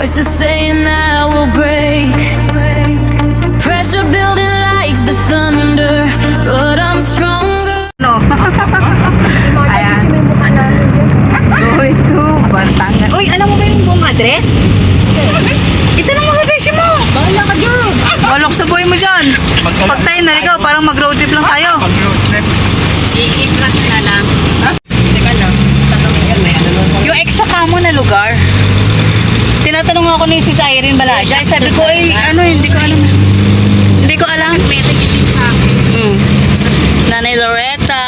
Voices saying I will break. Pressure building like the thunder, but I'm stronger. No. Ayan. Going to Batangas. Uy, alam mo ba yung buong address? Ito na mga beshi mo. Bahala ka dyan. Walok sa buhay mo dyan. Pag tayo naligaw, parang mag-road trip lang tayo. Mag-road trip. I-flat na lang. Teka lang. Yung ex-saka mo na lugar. Tinatanong ako ni Sis Irene Balaja. Sabi ko, ay, ano, hindi ko alam. Hindi ko alam. Message din sa akin. Nanay Loretta.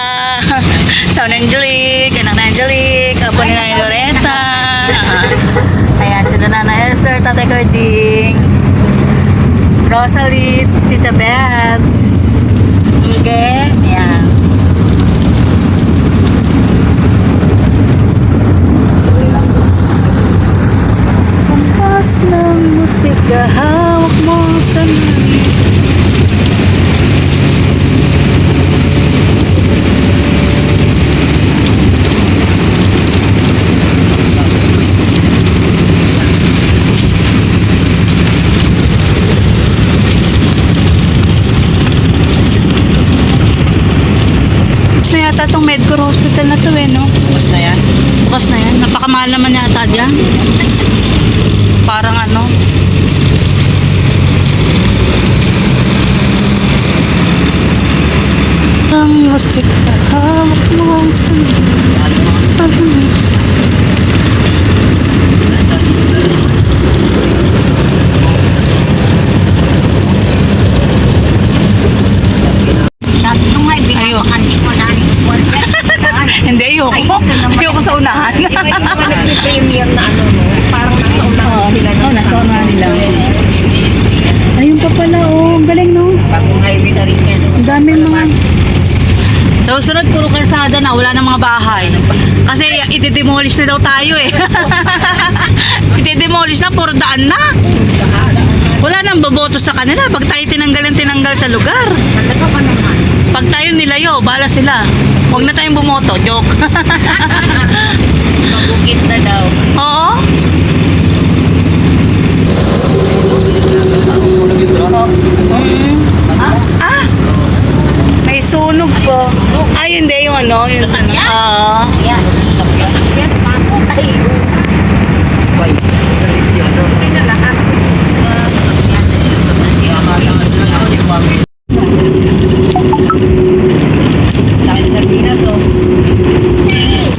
Sound Angelic. Anak na Angelic. Apo ni Nanay Loretta. Ayan, sila Nanay Esther, Tatay Carding. Rosalie, Tita Bets. Okay. Ayan. Kampas ng musika, hawak mo sa langit. Bukas na yata itong Medcor Hospital na to eh, no? Bukas na yan. Bukas na yan. Napakamahal naman yata dyan. Parang ano. Ang musika, hawak mo ang Sabi ko nga, binabakanti ko na. Hindi, ayoko. Ayoko sa unahan. Premium na ano, no? Parang nasa unahan sila. Oo, nasa unahan nila. Ayun pa pala, oh. Ang galing, no? Bagong highway na rin yan. Ang dami mga... Sa susunod, puro kalsada na. Wala na mga bahay. Kasi iti-demolish na daw tayo, eh. Iti-demolish na, puro daan na. Wala nang boboto sa kanila. Pag tayo tinanggal sa lugar. Talaga ka naman. Pag tayo nilayo, bala sila. Huwag na tayong bumoto. Joke. Mabukit na daw. Oo. Ah! May sunog po. Ay, hindi. Yung ano. Yung Sasakyan? Oo. Yan. Yan, mako tayo. Hindi na lahat.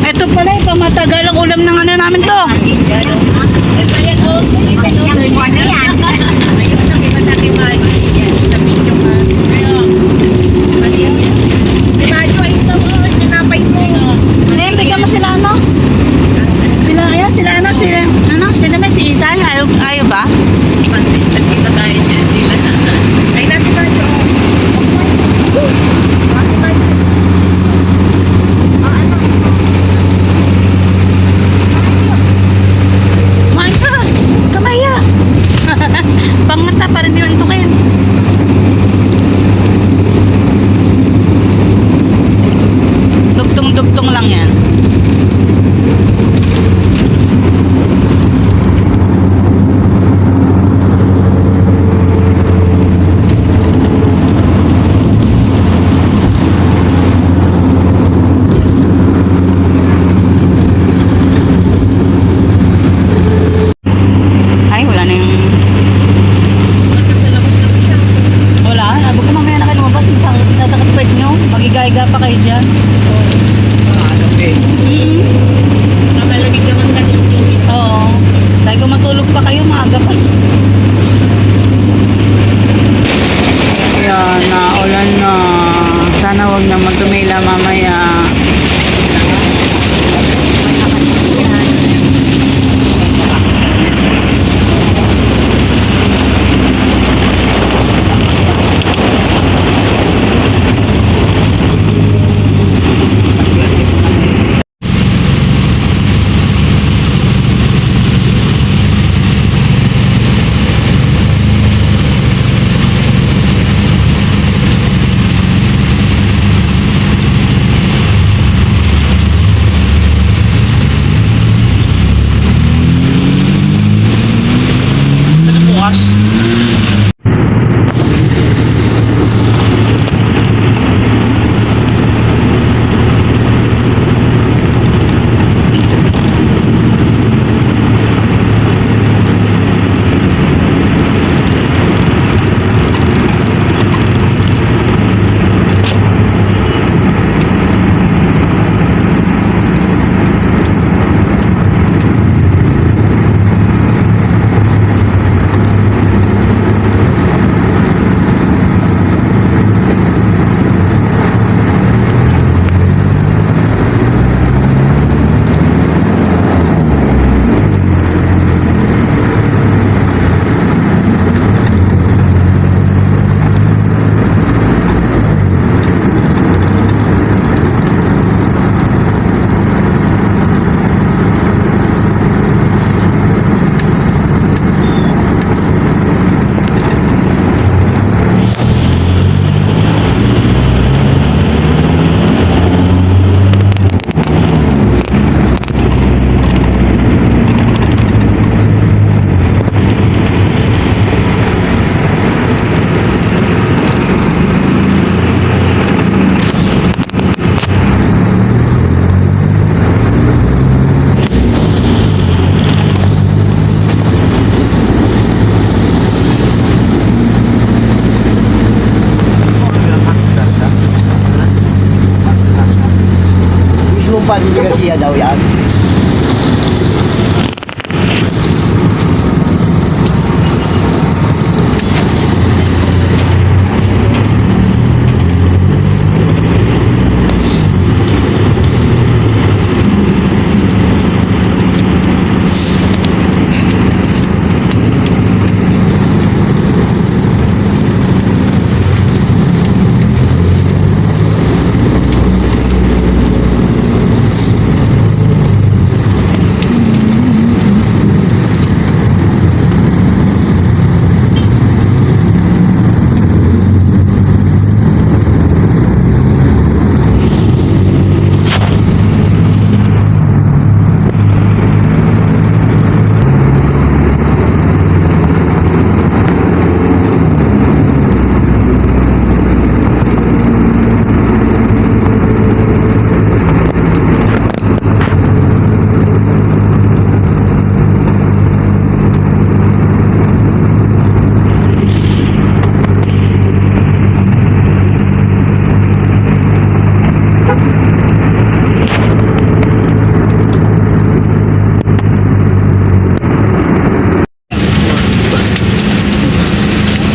Ito pala, pamatagal ang ulam ng ano namin to. Isang buwan na yan. Hindi, bigyan mo sila ano? Sila, ayan, sila ano? Sila may si Isay. Ayaw ba? Ay, natin ba ito? My God! Kamaya! Pangmata pa rin din tukin. Dugtong-dugtong lang yan. Garcia daw yan.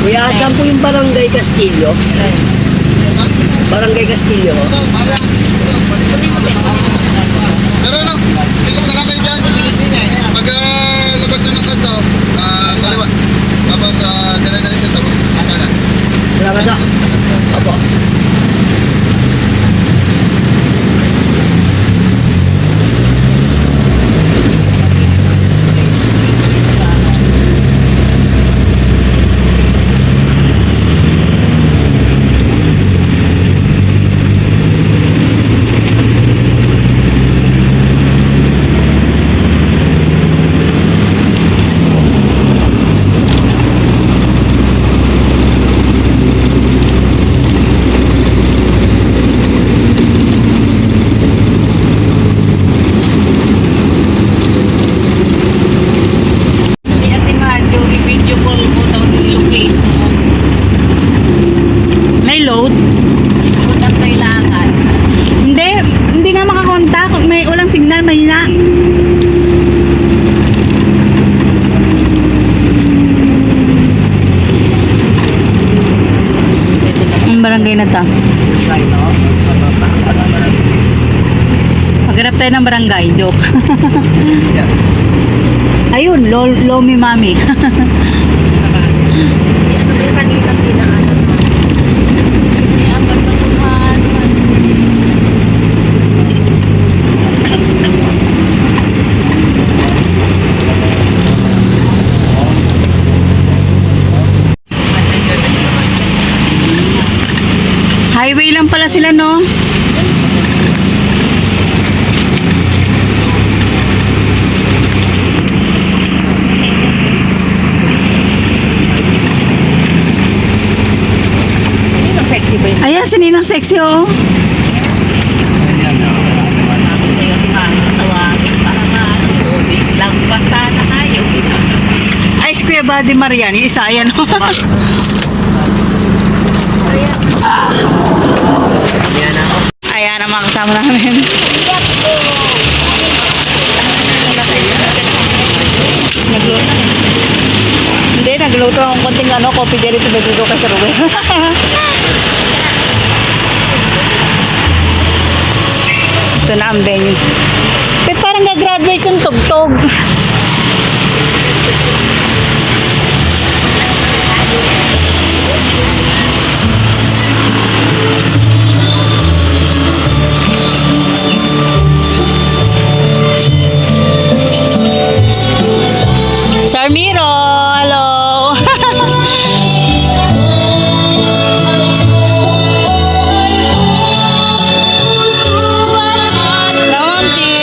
Kuya, saan po yung Barangay Castillo? Barangay Castillo. Pero ano, ikot na lang kayo dyan. Pag labas na ng kanto, kaliwa. Tapos dala-dala tapos kanan. Salamat na. Apo. Si Ate Madyo, i-video call mo tapos i-locate mo. May load? Doon ang kailangan. Hindi nga makakontak. May ulang signal, may na. Ang barangay na to. Maghanap tayo ng barangay. Joke. Ayun, Lomi Mami. Ano ba yung kanina pinaanan mo? Kasi ang pagpatuhan. Highway lang pala sila, no? Sexy ba yun? Ayan, si Ninang Sexy, oh. Sabi sa'yo, si Mama, tawagin para maanoodin. Lagbasa na tayo. Ay, si Kuya Buddy Marian, yung isa, ayan, oh. Ayan ang mga kasama namin. Nagluto. Hindi, nagluto akong konting coffee dito dito kay Sir Ruben. Ito na ang venue. But parang gagraduate yung tugtog. Sarmiro, hello. Lonti.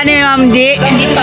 ni Ma'am G. Hindi pa.